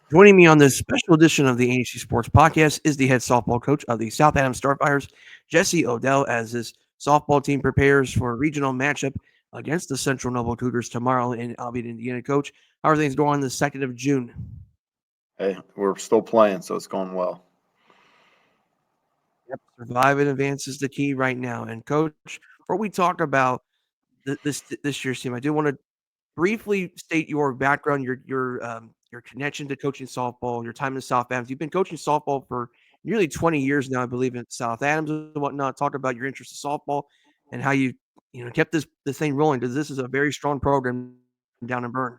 Joining me on this special edition of the ANEC Sports Podcast is the head softball coach of the South Adams Starfires, Jessie Odell, as his softball team prepares for a regional matchup against the Central Noble Cougars tomorrow in Albion, Indiana. Coach, how are things going on the 2nd of June? Hey, we're still playing, so it's going well. Yep. Survive and advance is the key right now. And coach, before we talk about this year's team, I do want to briefly state your background, your connection to coaching softball, your time in South Adams. You've been coaching softball for nearly 20 years now, I believe, in South Adams and whatnot. Talk about your interest in softball and how you kept this thing rolling because this is a very strong program down in Bern.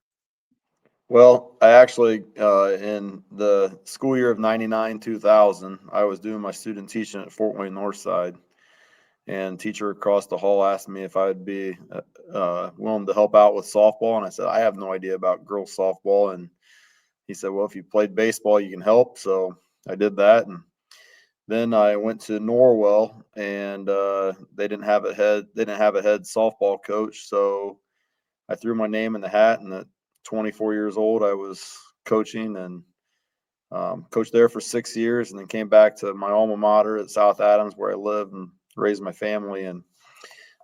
Well, I actually, in the school year of 99, 2000, I was doing my student teaching at Fort Wayne Northside, and teacher across the hall asked me if I'd be willing to help out with softball, and I said, I have no idea about girls softball, and he said, well, if you played baseball, you can help, so I did that, and then I went to Norwell, and they didn't have a head softball coach, so I threw my name in the hat, and at 24 years old, I was coaching and coached there for 6 years, and then came back to my alma mater at South Adams, where I live and raised my family. And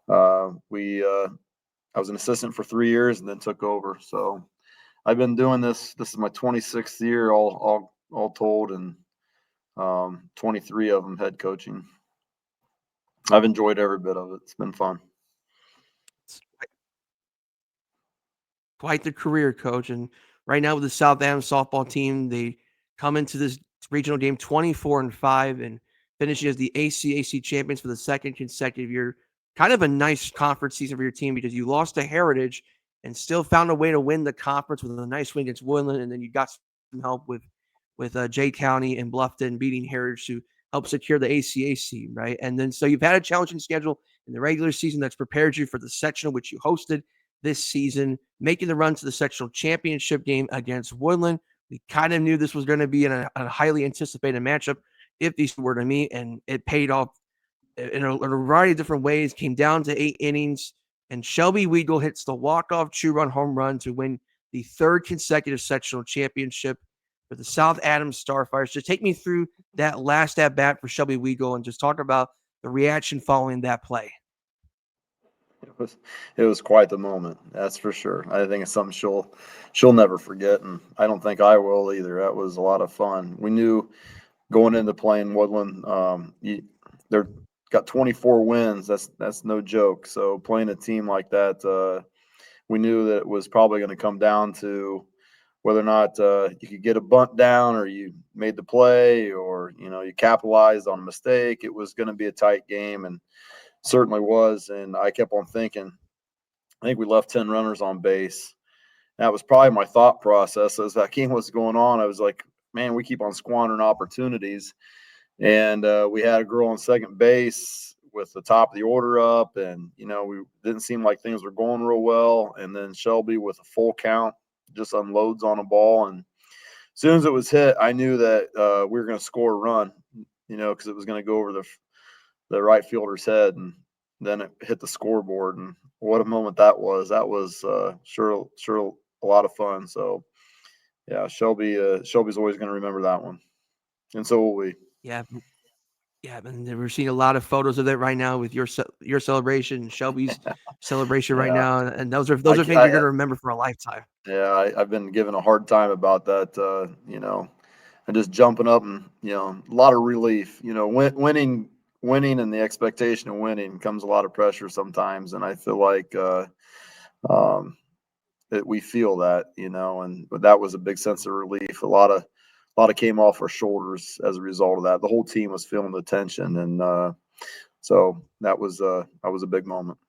I was an assistant for 3 years, and then took over. So I've been doing this. This is my 26th year, all told, and 23 of them head coaching. I've enjoyed every bit of it. It's been fun. It's quite the career, coach. And right now with the South Adams softball team, they come into this regional game 24-5 and finishing as the ACAC champions for the second consecutive year. Kind of a nice conference season for your team because you lost to Heritage and still found a way to win the conference with a nice win against Woodland, and then you got some help with Jay County and Bluffton beating Heritage to help secure the ACAC, right? And then so you've had a challenging schedule in the regular season that's prepared you for the sectional, which you hosted this season, making the run to the sectional championship game against Woodland. We kind of knew this was going to be a highly anticipated matchup if these were to meet, and it paid off in a variety of different ways. Came down to 8 innings, and Shelby Weagle hits the walk-off two-run home run to win the third consecutive sectional championship for the South Adams Starfires. Just take me through that last at-bat for Shelby Weagle and just talk about the reaction following that play. It was quite the moment, that's for sure. I think it's something she'll never forget, and I don't think I will either. That was a lot of fun. We knew going into playing Woodland, they're got 24 wins. That's no joke. So playing a team like that, we knew that it was probably going to come down to whether or not you could get a bunt down, or you made the play, or you capitalized on a mistake. It was going to be a tight game, and certainly was. And I kept on thinking, I think we left 10 runners on base. That was probably my thought process as that game was going on. I was like, man, we keep on squandering opportunities. And we had a girl on second base with the top of the order up, and we didn't seem like things were going real well. And then Shelby, with a full count, just unloads on a ball, and as soon as it was hit, I knew that we were going to score a run, because it was going to go over the right fielder's head, and then it hit the scoreboard. And what a moment that was! That was sure a lot of fun. So yeah, Shelby's always going to remember that one, and so will we. Yeah, yeah, and we're seeing a lot of photos of that right now with your celebration, Shelby's celebration right Yeah, now, and those I, are things you're I going to remember for a lifetime. yeah, I've been given a hard time about that. And just jumping up, and a lot of relief. Winning, and the expectation of winning comes a lot of pressure sometimes, and I feel like um, that we feel that, and but that was a big sense of relief. A lot of came off our shoulders as a result of that. The whole team was feeling the tension, and so that was a big moment.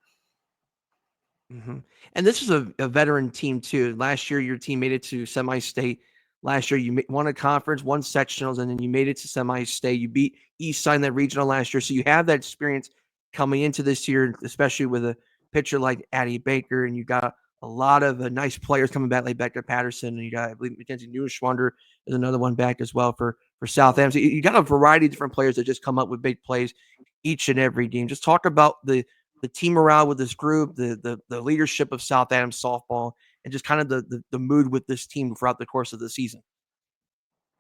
hmm And this is a veteran team too. Last year, your team made it to semi-state. Last year, you won a conference, won sectionals, and then you made it to semi-state. You beat Eastside in that regional last year, so you have that experience coming into this year, especially with a pitcher like Addie Baker, and you got a lot of nice players coming back, like Becca Patterson, and you got, I believe, Mackenzie Neuschwander is another one back as well for South End. So you got a variety of different players that just come up with big plays each and every game. Just talk about the team morale with this group, the leadership of South Adams softball, and just kind of the mood with this team throughout the course of the season.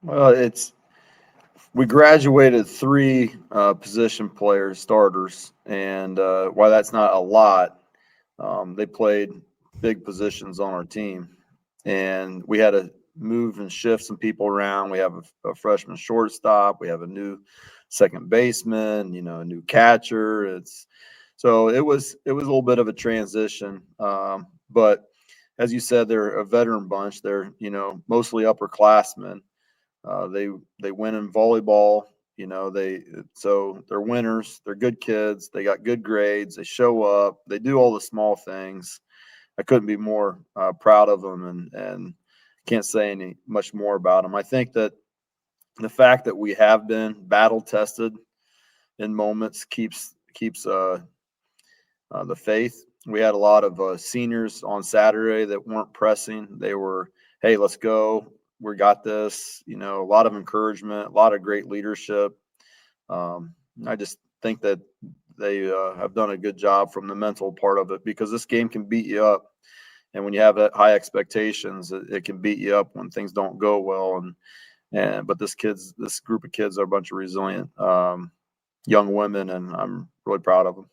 Well, we graduated 3 position players, starters, and while that's not a lot, they played big positions on our team, and we had to move and shift some people around. We have a freshman shortstop, we have a new second baseman, a new catcher. It was a little bit of a transition, but as you said, they're a veteran bunch. They're mostly upperclassmen. They win in volleyball. They're winners. They're good kids. They got good grades. They show up. They do all the small things. I couldn't be more proud of them, and can't say any much more about them. I think that the fact that we have been battle tested in moments keeps the faith. We had a lot of seniors on Saturday that weren't pressing. They were, hey, let's go. We got this. A lot of encouragement, a lot of great leadership. I just think that they have done a good job from the mental part of it, because this game can beat you up. And when you have high expectations, it can beat you up when things don't go well. But this group of kids are a bunch of resilient young women, and I'm really proud of them.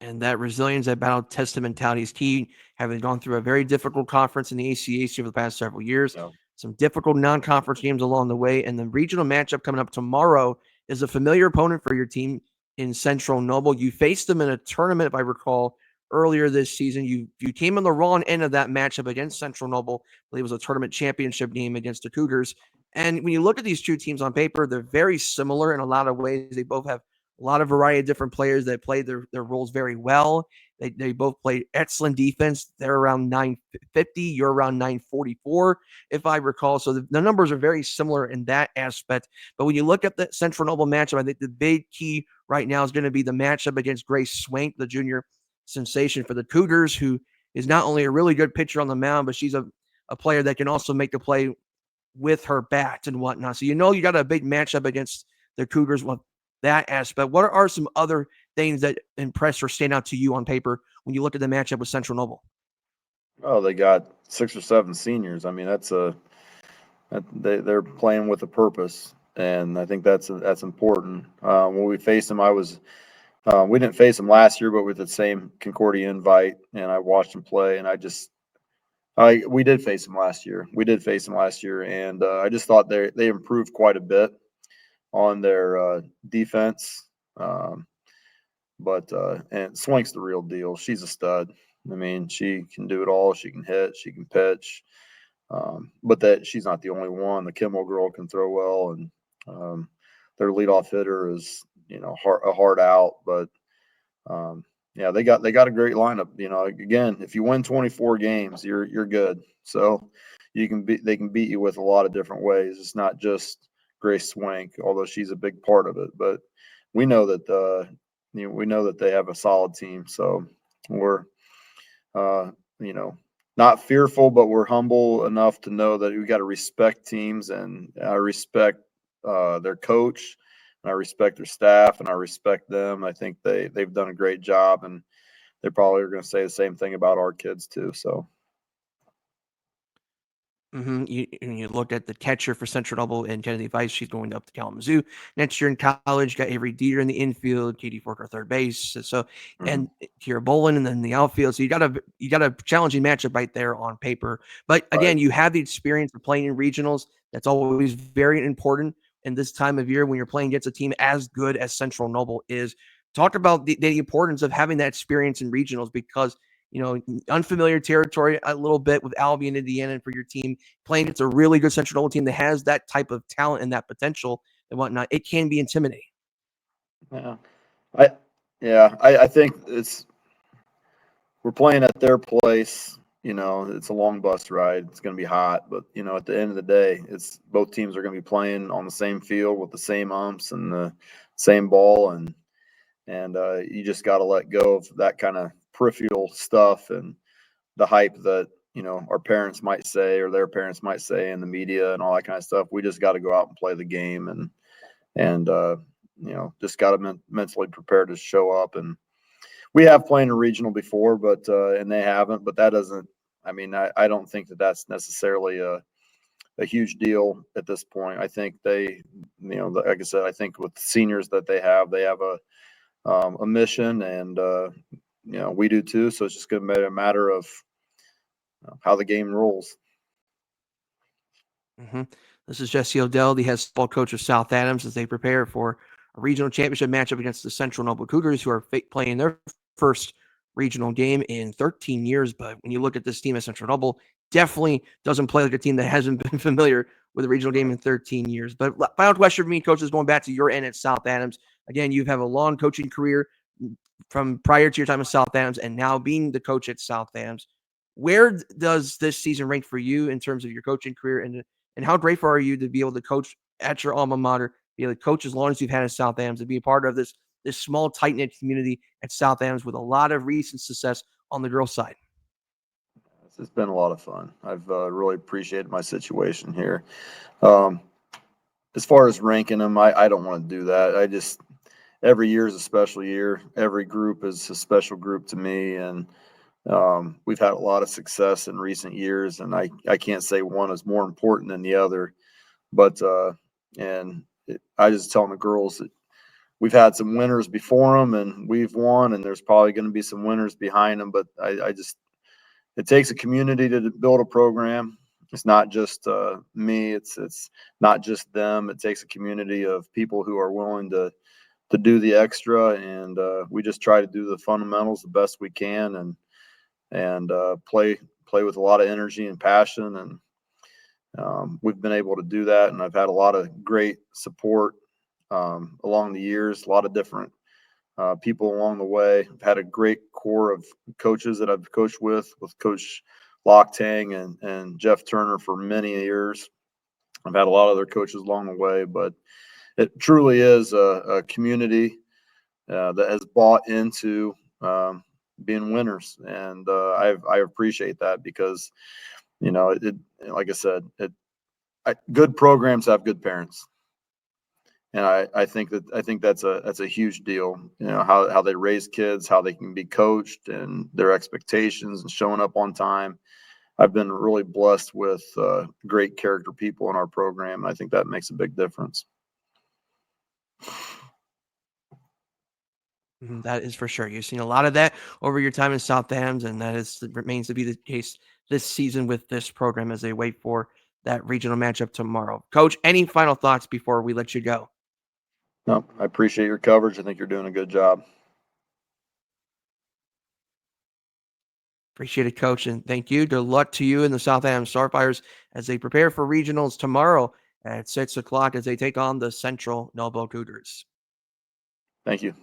And that resilience, that battle tested mentality is key. Having gone through a very difficult conference in the ACAC over the past several years, Yeah. some difficult non-conference games along the way, and the regional matchup coming up tomorrow is a familiar opponent for your team in Central Noble. You faced them in a tournament, if I recall, earlier this season. You came on the wrong end of that matchup against Central Noble. I believe it was a tournament championship game against the Cougars. And when you look at these two teams on paper, they're very similar in a lot of ways. They both have a lot of variety of different players that play their roles very well. They both play excellent defense. They're around 950. You're around 944, if I recall. So the numbers are very similar in that aspect. But when you look at the Central Noble matchup, I think the big key right now is going to be the matchup against Grace Swank, the junior sensation for the Cougars, who is not only a really good pitcher on the mound, but she's a player that can also make the play with her bat and whatnot. So you got a big matchup against the Cougars with that aspect. What are some other things that impress or stand out to you on paper when you look at the matchup with Central Noble? Oh, they got 6 or 7 seniors. I mean, they're playing with a purpose, and I think that's important. When we faced them, we didn't face them last year, but with the same Concordia invite, and I watched them play, and we did face them last year. And I just thought they improved quite a bit on their defense. And Swank's the real deal. She's a stud. I mean, she can do it all. She can hit. She can pitch. But that she's not the only one. The Kimmel girl can throw well, and their leadoff hitter is a hard out. But yeah, they got a great lineup. Again, if you win 24 games, you're good. So they can beat you with a lot of different ways. It's not just Grace Swank, although she's a big part of it. But we know that we know that they have a solid team. So we're not fearful, but we're humble enough to know that we got to respect teams, and I respect their coach, and I respect their staff, and I respect them. I think they've done a great job, and they probably are going to say the same thing about our kids too. So. You looked at the catcher for Central Noble and Kennedy Weiss. She's going up to Kalamazoo next year in college. Got Avery Dieter in the infield, Katie Forker third base. So Mhm. and Kira Bolin, and then the outfield. So you got a challenging matchup right there on paper. But Right. again, you have the experience of playing in regionals. That's always very important in this time of year when you're playing against a team as good as Central Noble is. Talk about the importance of having that experience in regionals, because unfamiliar territory a little bit with Albion, Indiana, and for your team playing against a really good Central Noble team that has that type of talent and that potential and whatnot, it can be intimidating. Yeah. I I think we're playing at their place. It's a long bus ride. It's going to be hot, but at the end of the day, it's both teams are going to be playing on the same field with the same umps and the same ball, and you just got to let go of that kind of peripheral stuff and the hype that our parents might say or their parents might say in the media and all that kind of stuff. We just got to go out and play the game, and just got to mentally prepare to show up. And we have played a regional before, but and they haven't. But that doesn't. I mean, I don't think that that's necessarily a huge deal at this point. I think they, like I said, I think with the seniors that they have a mission, and we do too. So it's just going to be a matter of how the game rolls. Mhm. This is Jessie Odell, the head football coach of South Adams, as they prepare for a regional championship matchup against the Central Noble Cougars, who are playing their first regional game in 13 years. But when you look at this team at Central Noble, definitely doesn't play like a team that hasn't been familiar with a regional game in 13 years. But final question for me, coach, is going back to your end at South Adams. Again, you have a long coaching career from prior to your time at South Adams and now being the coach at South Adams. Where does this season rank for you in terms of your coaching career, and how grateful are you to be able to coach at your alma mater, be able to coach as long as you've had at South Adams, and be a part of this small, tight-knit community at South Adams with a lot of recent success on the girls' side? It's been a lot of fun. I've really appreciated my situation here. Um, as far as ranking them, I don't want to do that. Every year is a special year. Every group is a special group to me, and we've had a lot of success in recent years, and I can't say one is more important than the other. But I just telling the girls that we've had some winners before them, and we've won, and there's probably going to be some winners behind them. But it takes a community to build a program. It's not just me. It's not just them. It takes a community of people who are willing to do the extra, and we just try to do the fundamentals the best we can, and play with a lot of energy and passion, and we've been able to do that. And I've had a lot of great support along the years, a lot of different people along the way. I've had a great core of coaches that I've coached with Coach Locktang and Jeff Turner for many years. I've had a lot of other coaches along the way, but it truly is a community that has bought into being winners, and I appreciate that, because like I said, good programs have good parents, and I think that's a huge deal. How they raise kids, how they can be coached, and their expectations and showing up on time. I've been really blessed with great character people in our program, and I think that makes a big difference. That is for sure. You've seen a lot of that over your time in South Adams, and remains to be the case this season with this program as they wait for that regional matchup tomorrow. Coach, any final thoughts before we let you go? No, I appreciate your coverage. I think you're doing a good job. Appreciate it, Coach, and thank you. Good luck to you and the South Adams Starfires as they prepare for regionals tomorrow at 6 o'clock as they take on the Central Noble Cougars. Thank you.